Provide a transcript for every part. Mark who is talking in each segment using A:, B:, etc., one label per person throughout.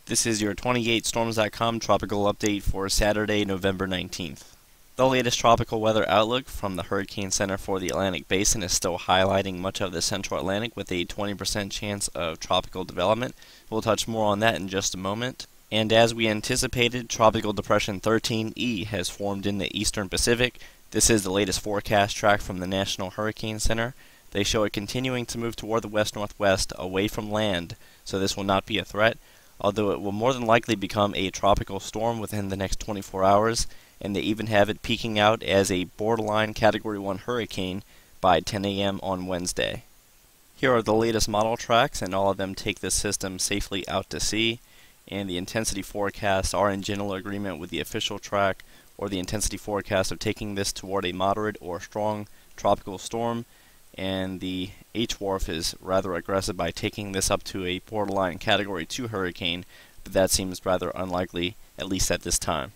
A: This is your 28storms.com tropical update for Saturday, November 19th. The latest tropical weather outlook from the Hurricane Center for the Atlantic Basin is still highlighting much of the central Atlantic with a 20% chance of tropical development. We'll touch more on that in just a moment. And as we anticipated, Tropical Depression 13E has formed in the eastern Pacific. This is the latest forecast track from the National Hurricane Center. They show it continuing to move toward the west-northwest away from land, so this will not be a threat, although it will more than likely become a tropical storm within the next 24 hours, and they even have it peaking out as a borderline Category 1 hurricane by 10 a.m. on Wednesday. Here are the latest model tracks, and all of them take this system safely out to sea, and the intensity forecasts are in general agreement with the official track, or the intensity forecast of taking this toward a moderate or strong tropical storm, and the HWRF is rather aggressive by taking this up to a borderline Category 2 hurricane, but that seems rather unlikely, at least at this time.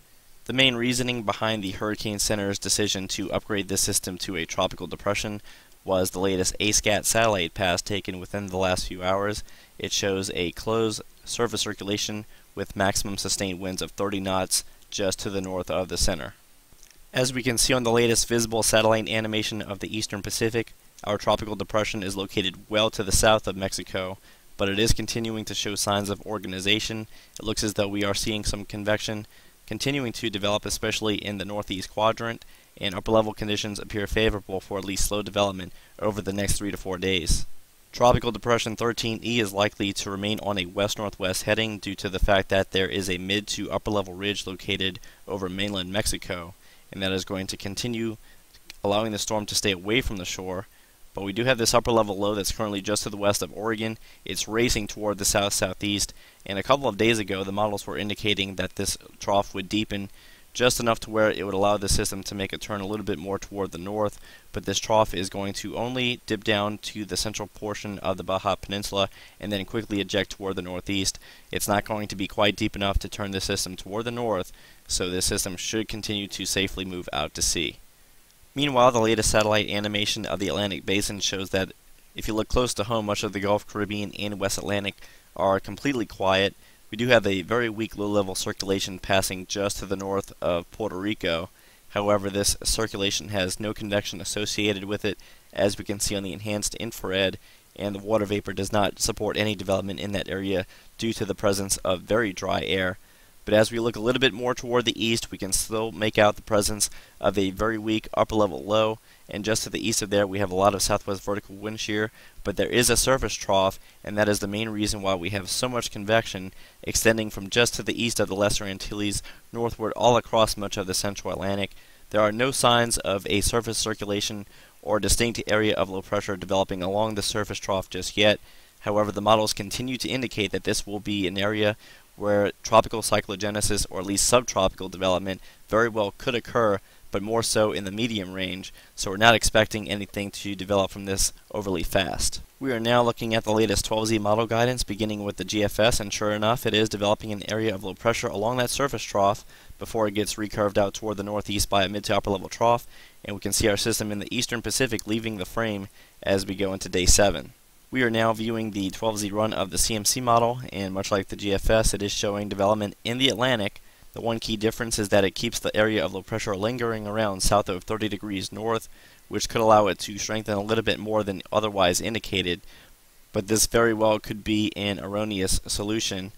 A: The main reasoning behind the Hurricane Center's decision to upgrade this system to a tropical depression was the latest ASCAT satellite pass taken within the last few hours. It shows a closed surface circulation with maximum sustained winds of 30 knots just to the north of the center. As we can see on the latest visible satellite animation of the eastern Pacific, our tropical depression is located well to the south of Mexico, but it is continuing to show signs of organization. It looks as though we are seeing some convection continuing to develop, especially in the northeast quadrant, and upper level conditions appear favorable for at least slow development over the next 3 to 4 days. Tropical Depression 13E is likely to remain on a west-northwest heading due to the fact that there is a mid to upper level ridge located over mainland Mexico, and that is going to continue allowing the storm to stay away from the shore. But we do have this upper level low that's currently just to the west of Oregon. It's racing toward the south-southeast, and a couple of days ago the models were indicating that this trough would deepen just enough to where it would allow the system to make a turn a little bit more toward the north, but this trough is going to only dip down to the central portion of the Baja Peninsula and then quickly eject toward the northeast. It's not going to be quite deep enough to turn the system toward the north, so this system should continue to safely move out to sea. Meanwhile, the latest satellite animation of the Atlantic Basin shows that if you look close to home, much of the Gulf, Caribbean, and West Atlantic are completely quiet. We do have a very weak low-level circulation passing just to the north of Puerto Rico. However, this circulation has no convection associated with it, as we can see on the enhanced infrared, and the water vapor does not support any development in that area due to the presence of very dry air. But as we look a little bit more toward the east, we can still make out the presence of a very weak upper level low, and just to the east of there we have a lot of southwest vertical wind shear, but there is a surface trough, and that is the main reason why we have so much convection extending from just to the east of the Lesser Antilles northward all across much of the central Atlantic. There are no signs of a surface circulation or distinct area of low pressure developing along the surface trough just yet. However, the models continue to indicate that this will be an area where tropical cyclogenesis, or at least subtropical development, very well could occur, but more so in the medium range, so we're not expecting anything to develop from this overly fast. We are now looking at the latest 12Z model guidance, beginning with the GFS, and sure enough, it is developing an area of low pressure along that surface trough before it gets recurved out toward the northeast by a mid to upper level trough, and we can see our system in the eastern Pacific leaving the frame as we go into day 7. We are now viewing the 12Z run of the CMC model, and much like the GFS, it is showing development in the Atlantic. The one key difference is that it keeps the area of low pressure lingering around south of 30 degrees north, which could allow it to strengthen a little bit more than otherwise indicated, but this very well could be an erroneous solution.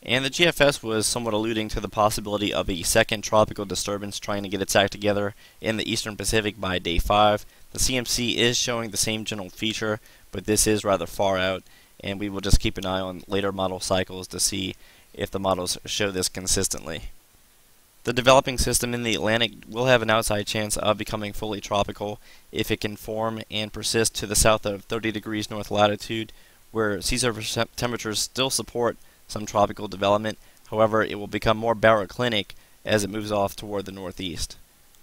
A: And the GFS was somewhat alluding to the possibility of a second tropical disturbance trying to get its act together in the eastern Pacific by day 5. The CMC is showing the same general feature, but this is rather far out, and we will just keep an eye on later model cycles to see if the models show this consistently. The developing system in the Atlantic will have an outside chance of becoming fully tropical if it can form and persist to the south of 30 degrees north latitude, where sea surface temperatures still support some tropical development. However, it will become more baroclinic as it moves off toward the northeast.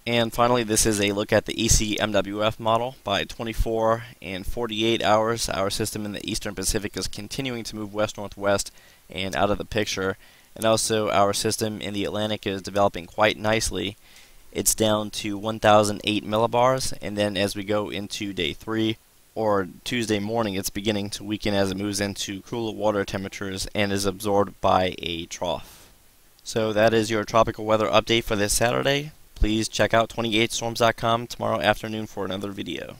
A: And finally, this is a look at the ECMWF model. By 24 and 48 hours, our system in the eastern Pacific is continuing to move west-northwest and out of the picture. And also, our system in the Atlantic is developing quite nicely. It's down to 1,008 millibars, and then as we go into day 3, or Tuesday morning, it's beginning to weaken as it moves into cooler water temperatures and is absorbed by a trough. So that is your tropical weather update for this Saturday. Please check out 28storms.com tomorrow afternoon for another video.